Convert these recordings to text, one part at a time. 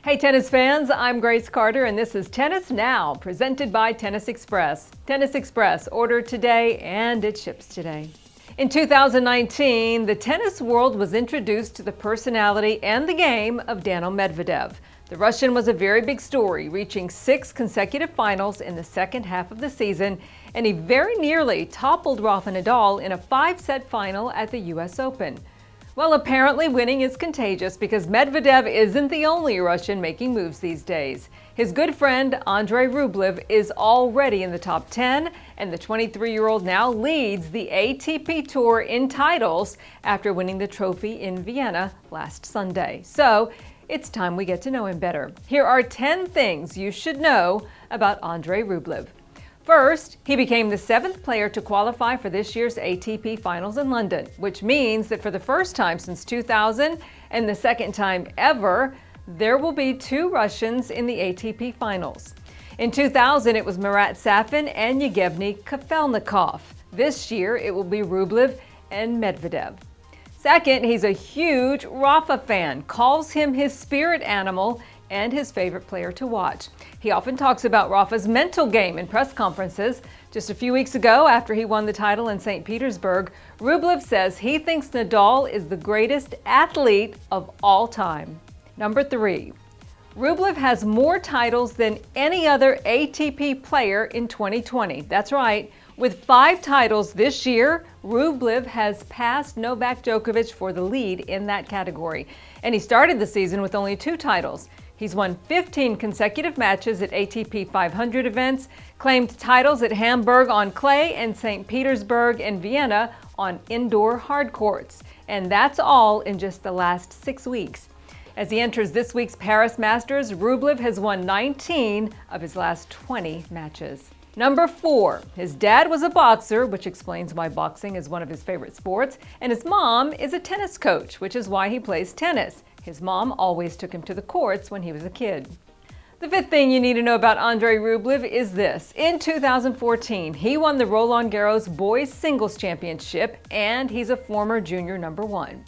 Hey tennis fans, I'm Grace Carter and this is Tennis Now, presented by Tennis Express. Tennis Express, order today and it ships today. In 2019, the tennis world was introduced to the personality and the game of Daniil Medvedev. The Russian was a very big story, reaching 6 consecutive finals in the second half of the season, and he very nearly toppled Rafael Nadal in a 5-set final at the US Open. Well, apparently winning is contagious because Medvedev isn't the only Russian making moves these days. His good friend Andrey Rublev is already in the top 10, and the 23-year-old now leads the ATP Tour in titles after winning the trophy in Vienna last Sunday. So, it's time we get to know him better. Here are 10 things you should know about Andrey Rublev. First, he became the 7th player to qualify for this year's ATP Finals in London, which means that for the first time since 2000 and the second time ever, there will be 2 Russians in the ATP Finals. In 2000, it was Marat Safin and Yevgeny Kafelnikov. This year, it will be Rublev and Medvedev. Second, he's a huge Rafa fan, calls him his spirit animal and his favorite player to watch. He often talks about Rafa's mental game in press conferences. Just a few weeks ago, after he won the title in St. Petersburg, Rublev says he thinks Nadal is the greatest athlete of all time. Number 3. Rublev has more titles than any other ATP player in 2020. That's right. With 5 titles this year, Rublev has passed Novak Djokovic for the lead in that category. And he started the season with only 2 titles. He's won 15 consecutive matches at ATP 500 events, claimed titles at Hamburg on clay and St. Petersburg and Vienna on indoor hard courts. And that's all in just the last 6 weeks. As he enters this week's Paris Masters, Rublev has won 19 of his last 20 matches. Number 4. His dad was a boxer, which explains why boxing is one of his favorite sports, and his mom is a tennis coach, which is why he plays tennis. His mom always took him to the courts when he was a kid. The 5th thing you need to know about Andrey Rublev is this. In 2014, he won the Roland Garros Boys Singles Championship, and he's a former junior number 1.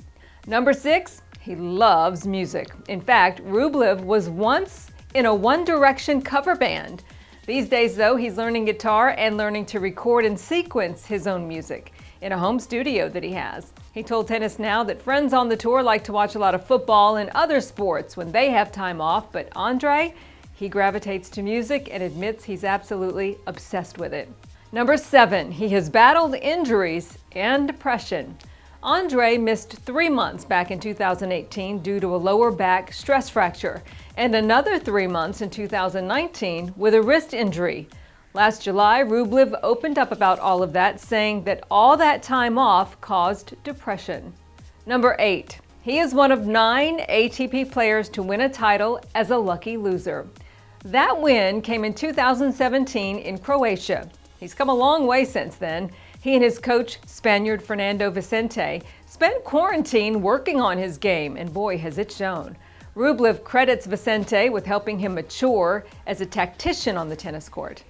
Number 6. He loves music. In fact, Rublev was once in a One Direction cover band. These days, though, he's learning guitar and learning to record and sequence his own music in a home studio that he has. He told Tennis Now that friends on the tour like to watch a lot of football and other sports when they have time off, but Andrey, he gravitates to music and admits he's absolutely obsessed with it. Number 7, he has battled injuries and depression. Andrey missed 3 months back in 2018 due to a lower back stress fracture, and another 3 months in 2019 with a wrist injury. Last July, Rublev opened up about all of that, saying that all that time off caused depression. Number 8, he is one of 9 ATP players to win a title as a lucky loser. That win came in 2017 in Croatia. He's come a long way since then. He and his coach, Spaniard Fernando Vicente, spent quarantine working on his game, and boy, has it shown. Rublev credits Vicente with helping him mature as a tactician on the tennis court.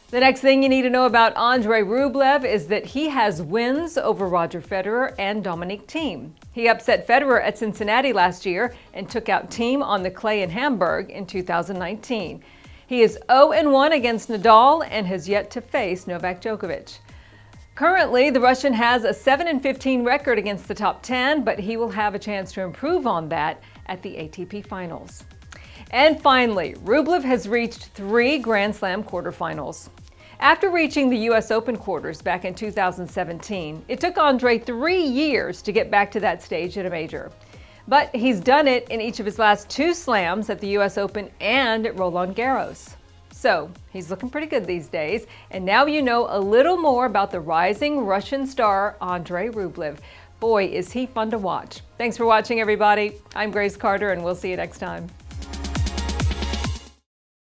The next thing you need to know about Andrey Rublev is that he has wins over Roger Federer and Dominic Thiem. He upset Federer at Cincinnati last year and took out Thiem on the clay in Hamburg in 2019. He is 0-1 against Nadal and has yet to face Novak Djokovic. Currently, the Russian has a 7-15 record against the top 10, but he will have a chance to improve on that at the ATP Finals. And finally, Rublev has reached 3 Grand Slam quarterfinals. After reaching the US Open quarters back in 2017, it took Andrey 3 years to get back to that stage at a major. But he's done it in each of his last 2 slams at the US Open and at Roland Garros. So, he's looking pretty good these days, and now you know a little more about the rising Russian star Andrey Rublev. Boy, is he fun to watch. Thanks for watching, everybody. I'm Grace Carter, and we'll see you next time.